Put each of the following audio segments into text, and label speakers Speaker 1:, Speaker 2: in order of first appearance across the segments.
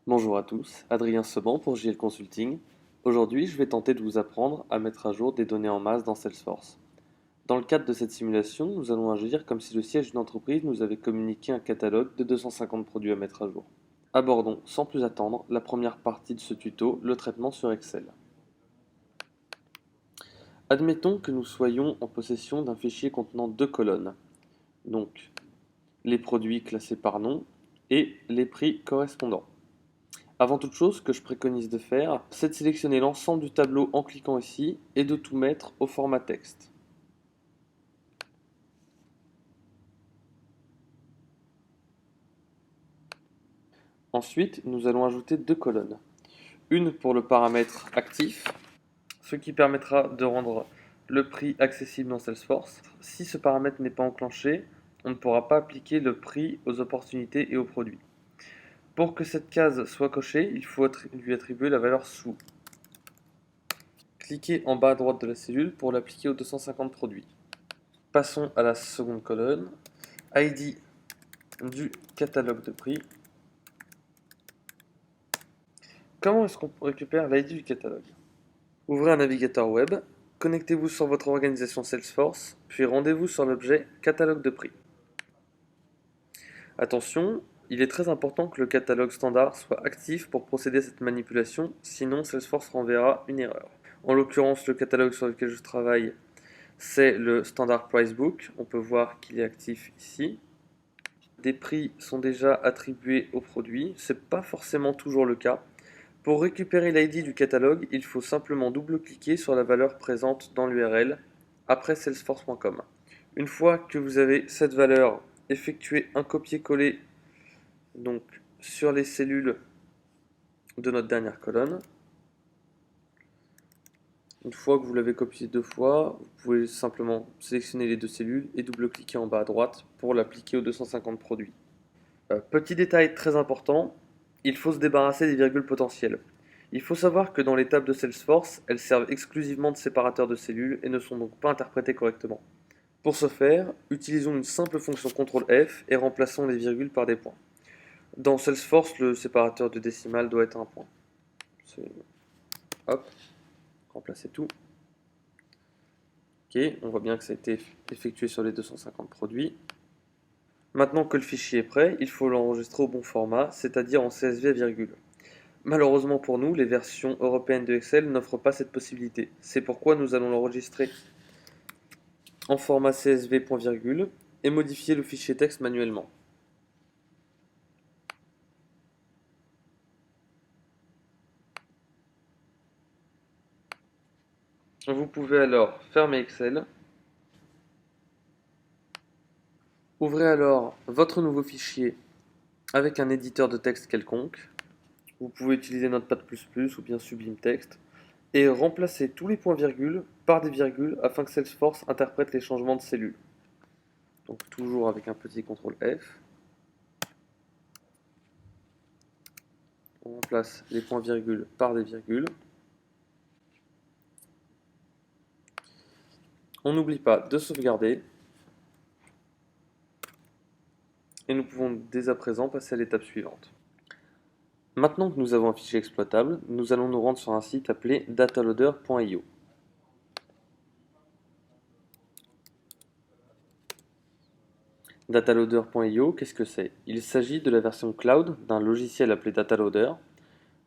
Speaker 1: Bonjour à tous, Adrien Seban pour JL Consulting. Aujourd'hui, je vais tenter de vous apprendre à mettre à jour des données en masse dans Salesforce. Dans le cadre de cette simulation, nous allons agir comme si le siège d'une entreprise nous avait communiqué un catalogue de 250 produits à mettre à jour. Abordons sans plus attendre la première partie de ce tuto, le traitement sur Excel. Admettons que nous soyons en possession d'un fichier contenant deux colonnes, donc les produits classés par nom et les prix correspondants. Avant toute chose, ce que je préconise de faire, c'est de sélectionner l'ensemble du tableau en cliquant ici et de tout mettre au format texte. Ensuite, nous allons ajouter deux colonnes. Une pour le paramètre actif, ce qui permettra de rendre le prix accessible dans Salesforce. Si ce paramètre n'est pas enclenché, on ne pourra pas appliquer le prix aux opportunités et aux produits. Pour que cette case soit cochée, il faut lui attribuer la valeur sous. Cliquez en bas à droite de la cellule pour l'appliquer aux 250 produits. Passons à la seconde colonne. ID du catalogue de prix. Comment est-ce qu'on récupère l'ID du catalogue? Ouvrez un navigateur web, connectez-vous sur votre organisation Salesforce, puis rendez-vous sur l'objet catalogue de prix. Attention, il est très important que le catalogue standard soit actif pour procéder à cette manipulation, sinon Salesforce renverra une erreur. En l'occurrence, le catalogue sur lequel je travaille, c'est le Standard Price Book. On peut voir qu'il est actif ici. Des prix sont déjà attribués aux produits, c'est pas forcément toujours le cas. Pour récupérer l'ID du catalogue, il faut simplement double-cliquer sur la valeur présente dans l'URL après salesforce.com. Une fois que vous avez cette valeur, effectuez un copier-coller donc sur les cellules de notre dernière colonne. Une fois que vous l'avez copié deux fois, vous pouvez simplement sélectionner les deux cellules et double-cliquer en bas à droite pour l'appliquer aux 250 produits. Petit détail très important, il faut se débarrasser des virgules potentielles. Il faut savoir que dans les tables de Salesforce, elles servent exclusivement de séparateurs de cellules et ne sont donc pas interprétées correctement. Pour ce faire, utilisons une simple fonction CTRL F et remplaçons les virgules par des points. Dans Salesforce, le séparateur de décimales doit être un point. Hop, remplacer tout. Ok, on voit bien que ça a été effectué sur les 250 produits. Maintenant que le fichier est prêt, il faut l'enregistrer au bon format, c'est-à-dire en CSV à virgule. Malheureusement pour nous, les versions européennes de Excel n'offrent pas cette possibilité. C'est pourquoi nous allons l'enregistrer en format CSV point virgule et modifier le fichier texte manuellement. Vous pouvez alors fermer Excel. Ouvrez alors votre nouveau fichier avec un éditeur de texte quelconque. Vous pouvez utiliser Notepad++ ou bien Sublime Text et remplacer tous les points-virgules par des virgules afin que Salesforce interprète les changements de cellules. Donc toujours avec un petit CTRL F. On remplace les points-virgules par des virgules. On n'oublie pas de sauvegarder. Et nous pouvons dès à présent passer à l'étape suivante. Maintenant que nous avons un fichier exploitable, nous allons nous rendre sur un site appelé dataloader.io. Dataloader.io, qu'est-ce que c'est? Il s'agit de la version cloud d'un logiciel appelé Dataloader.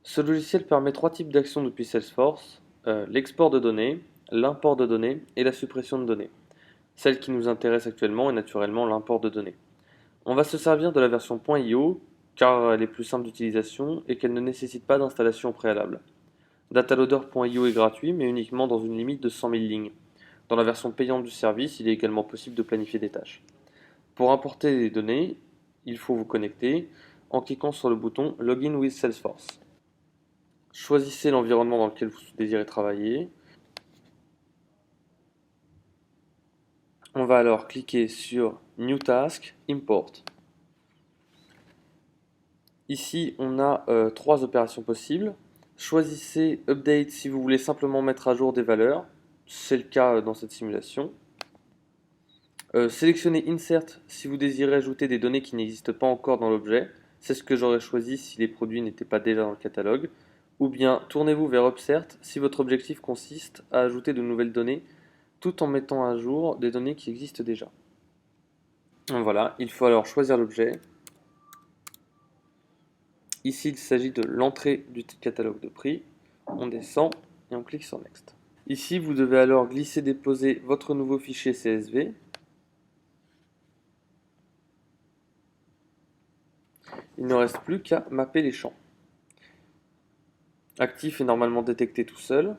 Speaker 1: Ce logiciel permet trois types d'actions depuis Salesforce, l'export de données, l'import de données et la suppression de données. Celle qui nous intéresse actuellement est naturellement l'import de données. On va se servir de la version .io car elle est plus simple d'utilisation et qu'elle ne nécessite pas d'installation préalable. Dataloader.io est gratuit mais uniquement dans une limite de 100 000 lignes. Dans la version payante du service, il est également possible de planifier des tâches. Pour importer les données, il faut vous connecter en cliquant sur le bouton Login with Salesforce. Choisissez l'environnement dans lequel vous désirez travailler. On va alors cliquer sur New Task, Import. Ici, on a trois opérations possibles. Choisissez Update si vous voulez simplement mettre à jour des valeurs. C'est le cas dans cette simulation. Sélectionnez Insert si vous désirez ajouter des données qui n'existent pas encore dans l'objet. C'est ce que j'aurais choisi si les produits n'étaient pas déjà dans le catalogue. Ou bien tournez-vous vers Upsert si votre objectif consiste à ajouter de nouvelles données tout en mettant à jour des données qui existent déjà. Voilà, il faut alors choisir l'objet. Ici, il s'agit de l'entrée du catalogue de prix. On descend et on clique sur Next. Ici, vous devez alors glisser-déposer votre nouveau fichier CSV. Il ne reste plus qu'à mapper les champs. Actif est normalement détecté tout seul.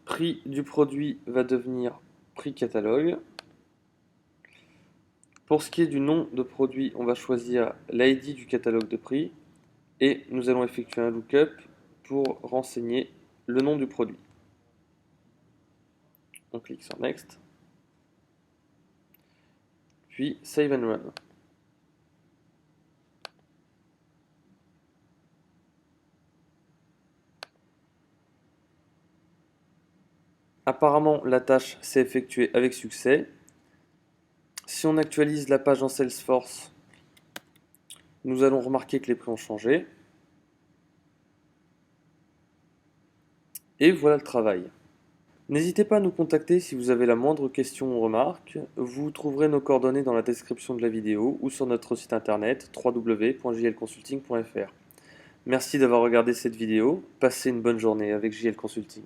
Speaker 1: Prix du produit va devenir prix catalogue. Pour ce qui est du nom de produit, on va choisir l'ID du catalogue de prix et nous allons effectuer un lookup pour renseigner le nom du produit. On clique sur Next, puis Save and Run. Apparemment, la tâche s'est effectuée avec succès. Si on actualise la page en Salesforce, nous allons remarquer que les prix ont changé. Et voilà le travail. N'hésitez pas à nous contacter si vous avez la moindre question ou remarque. Vous trouverez nos coordonnées dans la description de la vidéo ou sur notre site internet www.jlconsulting.fr. Merci d'avoir regardé cette vidéo. Passez une bonne journée avec JL Consulting.